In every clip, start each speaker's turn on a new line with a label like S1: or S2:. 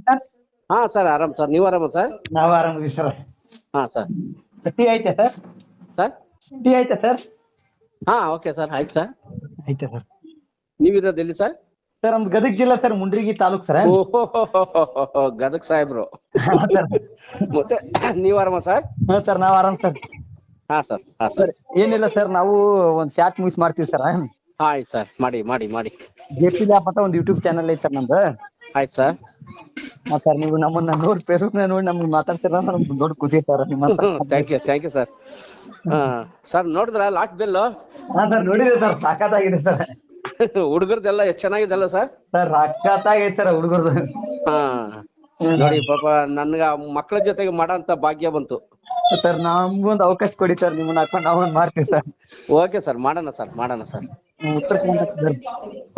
S1: Sir
S2: ಹಾ sir ಆರಾಮ್ sir, ನೀವು ಆರಾಮ ಸರ್?
S1: ನಾವು ಆರಾಮಿದ್ದೀವಿ ಸರ್.
S2: ಹಾ ಸರ್.
S1: ಟೀ ಐತೆ ಸರ್?
S2: ಸರ್
S1: ಟೀ ಐತೆ ಸರ್?
S2: ಹಾ ಓಕೆ ಸರ್, ಆಯ್ತು ಸರ್.
S1: ಐತೆ ಸರ್.
S2: ನೀವಿರೋದು ಎಲ್ಲಿ ಸರ್?
S1: ಸರ್ ನಮ್ದು ಗದಗ ಜಿಲ್ಲಾ ಸರ್, ಮುಂಡ್ರಿಗಿ ತಾಲೂಕ್ ಸರ್.
S2: ಓಹೋ ಗದಗ್ ಸಾಹೇಬ್ರು. ಮತ್ತೆ ನೀವು ಆರಾಮ ಸರ್?
S1: ಹ್ಞೂ ಸರ್, ನಾವು ಆರಾಮ್ ಸರ್.
S2: ಹಾ ಸರ್, ಹಾ
S1: ಸರ್
S2: ಸರ್.
S1: ಏನಿಲ್ಲ ಸರ್, ನಾವು ಒಂದ್ ಶಾರ್ಟ್ ಮೂವೀಸ್ ಮಾಡ್ತೀವಿ ಸರ್.
S2: ಆಯ್ತು ಸರ್, ಮಾಡಿ ಮಾಡಿ ಮಾಡಿ.
S1: JP ಲ್ಯಾಬ್ ಅಂತ ಒಂದು ಯೂಟ್ಯೂಬ್ ಚಾನಲ್ ಐತೆ ಸರ್ ನಮ್ದು.
S2: ಆಯ್ತು ಸರ್.
S1: ಹಾ ಸರ್, ನೀವು ನಮ್ಮನ್ನ ನೋಡಿ ಫೇಸ್ಬುಕ್ ನಾಗ ನೋಡಿ ನಮ್ಗೆ ಮಾತಾಡ್ತೀರ ನಮ್ಗೆ ದೊಡ್ಡ ಖುಷಿ ಸರ್ ನಿಮ್ಮ ಹತ್ರ.
S2: Thank you sir. ಹಾ ಸರ್, ನೋಡಿದ್ರ ಲಾಸ್ಟ್ ಬೆಲ್?
S1: ಹಾ ಸರ್, ನೋಡಿದೆ ಸರ್, ಸಾಕಾಗಿದೆ ಸರ್.
S2: ಹುಡುಗರ್ದೆಲ್ಲ ಎಷ್ಟು ಚೆನ್ನಾಗಿದೆಲ್ಲ ಸರ್.
S1: ಸರ್ ಸಖತ್ತಾಗೈತೆ ಸರ್ ಹುಡುಗರ್ದು.
S2: ಹಾ ನೋಡಿ ಪಾಪ ನನ್ಗ ಮಕ್ಕಳ ಜೊತೆಗೆ ಮಾಡಂತ ಭಾಗ್ಯ ಬಂತು
S1: ಸರ್. ನಮ್ಗೊಂದು ಅವಕಾಶ ಕೊಡಿ ಸರ್, ನಿಮ್ಮನ್ನ ಹಾಕೊಂಡು ನಾವೊಂದು ಮಾಡ್ತೀವಿ ಸರ್.
S2: ಓಕೆ ಸರ್, ಮಾಡೋಣ ಸರ್, ಮಾಡೋಣ ಸರ್.
S1: ಉತ್ತರ ಕರ್ನಾಟಕ ಸರ್.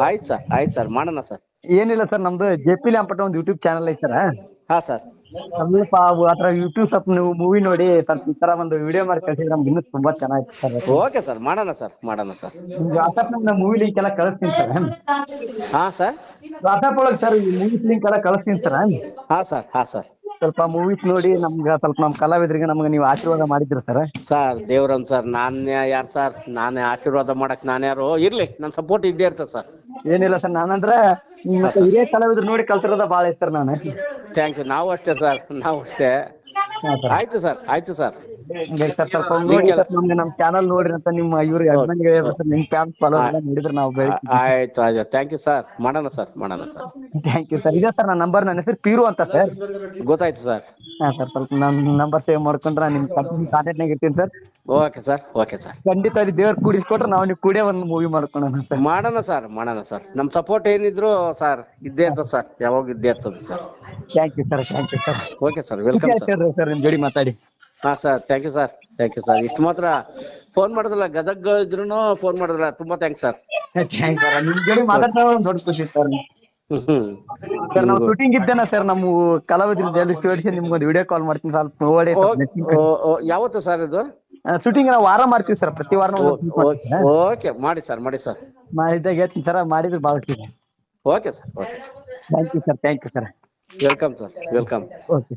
S2: ಆಯ್ತು ಸರ್, ಆಯ್ತು ಸರ್, ಮಾಡೋಣ ಸರ್.
S1: ಏನಿಲ್ಲ ಸರ್, ನಮ್ದು JP ಲ್ಯಾಬ್ ಅಂತ ಒಂದು ಯೂಟ್ಯೂಬ್ ಚಾನಲ್ ಐತೆ ಸರ್.
S2: ಹಾ ಸರ್.
S1: ಸ್ವಲ್ಪ ಅದ್ರ ಯೂಟ್ಯೂಬ್ ಸ್ವಲ್ಪ ನೀವು ಮೂವಿ ನೋಡಿ ಸ್ವಲ್ಪ ಈ ತರ ಒಂದು ವಿಡಿಯೋ ಮಾಡಿ ಕಳಿಸಿದ್ರೆ ನಮ್ಗೆ ಇನ್ನೂ ತುಂಬಾ ಚೆನ್ನಾಗಿತ್ತು ಸರ್.
S2: ಓಕೆ ಸರ್, ಮಾಡೋಣ ಸರ್, ಮಾಡೋಣ ಸರ್.
S1: ನಿಮ್ಗೆ ವಾಟ್ಸ್ಆಪ್ ನಾಗ ಮೂವಿ ಲಿಂಕ್ ಎಲ್ಲ ಕಳಿಸ್ತೀನಿ ಸರ್.
S2: ಹಾ ಸರ್.
S1: ವಾಟ್ಸ್ಆಪ್ ಒಳಗೆ ಸರ್ ಈ ಮೂವೀಸ್ ಲಿಂಕ್ ಎಲ್ಲ ಕಳಿಸ್ತೀನಿ ಸರ್.
S2: ಹಾ ಸರ್, ಹಾ ಸರ್.
S1: ಸ್ವಲ್ಪ ಮೂವೀಸ್ ನೋಡಿ ನಮ್ಗೆ ಸ್ವಲ್ಪ ನಮ್ ಕಲಾವಿದರಿಗೆ ನಮ್ಗೆ ನೀವು ಆಶೀರ್ವಾದ ಮಾಡಿದ್ರಿ ಸರ್.
S2: ಸರ್ ದೇವ್ರನ್ ಸರ್, ನಾನ್ ಯಾರು ಸರ್? ನಾನೇ ಆಶೀರ್ವಾದ ಮಾಡಕ್ ನಾನ್ಯಾರು? ಇರ್ಲಿ, ನನ್ ಸಪೋರ್ಟ್ ಇದ್ದೇ ಇರ್ತದೆ ಸರ್.
S1: ಏನಿಲ್ಲ ಸರ್, ನಾನಂದ್ರ ಮತ್ತೆ ಹಿರಿಯ ಕಲಾವಿದ್ರು ನೋಡಿ ಕಲ್ಸಿರೋದ ಬಾಳ ಐತೆ ಸರ್ ನಾನು.
S2: Thank you. ನಾವು ಅಷ್ಟೇ ಸರ್, ನಾವು ಅಷ್ಟೇ. ಆಯ್ತು ಸರ್, ಆಯ್ತು ಸರ್.
S1: ಸರ್ ಸ್ವಲ್ಪ ನೋಡಿ ಸರ್, ನಮ್ಗೆ ನಮ್ ಚಾನಲ್ ನೋಡ್ರಿ ಅಂತ ನಿಮ್ಮ ಇವ್ರಿಗೆ ಅಭಿಮಾನಿಗಳು ಸರ್, ನಿಮ್ ಫ್ಯಾನ್ ಫಾಲೋ ಎಲ್ಲ ನೋಡಿದ್ರೆ ನಾವು ಬೆಳಿತೀವಿ.
S2: ಆಯ್ತು ಆಯ್ತು, ಥ್ಯಾಂಕ್ ಯು ಸರ್. ಮಾಡೋಣ ಸರ್, ಮಾಡೋಣ ಸರ್.
S1: Thank you sir. ಇದೆ ಸರ್ ನನ್ನ ನಂಬರ್, ನನ್ನ ಹೆಸರು ಪೀರು ಅಂತ ಸರ್.
S2: ಗೊತ್ತಾಯ್ತು ಸರ್.
S1: ಹಾ ಸರ್, ಸ್ವಲ್ಪ ನನ್ನ ನಂಬರ್ ಸೇವ್ ಮಾಡ್ಕೊಂಡ್ರೆ ನಿಮ್ ಕಾಂಟ್ಯಾಕ್ಟ್ ನಾಗ ಇರ್ತೀನಿ sir.
S2: Okay sir, okay sir.
S1: ಖಂಡಿತ ಅಲ್ಲಿ ದೇವ್ರ ಕೂಡಿಸ್ಕೊಟ್ರೆ ನಾವು ನೀವು ಕೂಡೇ ಒಂದು ಮೂವಿ ಮಾಡ್ಕೊಳ್ಳೋಣ ಸರ್.
S2: ಮಾಡೋಣ ಸರ್, ಮಾಡೋಣ ಸರ್. ನಮ್ ಸಪೋರ್ಟ್ ಏನಿದ್ರು ಸರ್ ಇದ್ದೇ ಇರ್ತದೆ ಸರ್, ಯಾವಾಗ ಇದ್ದೇ ಇರ್ತದೆ sir.
S1: Thank you sir, thank you sir.
S2: Okay sir, welcome sir.
S1: Sir ನಿಮ್ ಜೋಡಿ ಮಾತಾಡಿ.
S2: ಹಾ sir, thank you sir, thank you sir. ಇಷ್ಟು ಮಾತ್ರ ಫೋನ್ ಮಾಡಿದ್ರಲ್ಲ, ಗದಗ ಇದ್ರು ಫೋನ್ ಮಾಡಿದ್ರಲ್ಲ, ತುಂಬಾ ಥ್ಯಾಂಕ್ಸ್ ಸರ್.
S1: ಥ್ಯಾಂಕ್ ಸರ್, ನಿಮ್ ಜೋಡಿ ಮಾತಾಡ್ತಾ ಒಂದು ದೊಡ್ಡ ಖುಷಿ ಸರ್. ಸರ್ ನಾವು ಶೂಟಿಂಗ್ ಇದ್ದೇನ ಸರ್, ನಮ್ಮ ಕಲಾವಿದ್ರ ಜಲ್ದಿ ತೋರಿಸಿ ನಿಮ್ಗೊಂದು ವಿಡಿಯೋ ಕಾಲ್ ಮಾಡ್ತೀನಿ ಸ್ವಲ್ಪ ನೋಡಿ.
S2: ಯಾವತ್ತು ಸರ್ ಇದು
S1: ಶೂಟಿಂಗ್ ನಾವು ವಾರ ಮಾಡ್ತೀವಿ ಸರ್, ಪ್ರತಿ ವಾರ
S2: ಓಕೆ, ಮಾಡಿ ಸರ್, ಮಾಡಿ ಸರ್.
S1: ಮಾಡಿದಾಗ ಹೇಳ್ತೀನಿ ಸರ್, ಮಾಡಿದ್ರೆ ಭಾಳ ಖುಷಿ.
S2: Okay sir, okay.
S1: Thank you sir, thank you sir.
S2: Welcome sir, welcome.
S1: Okay.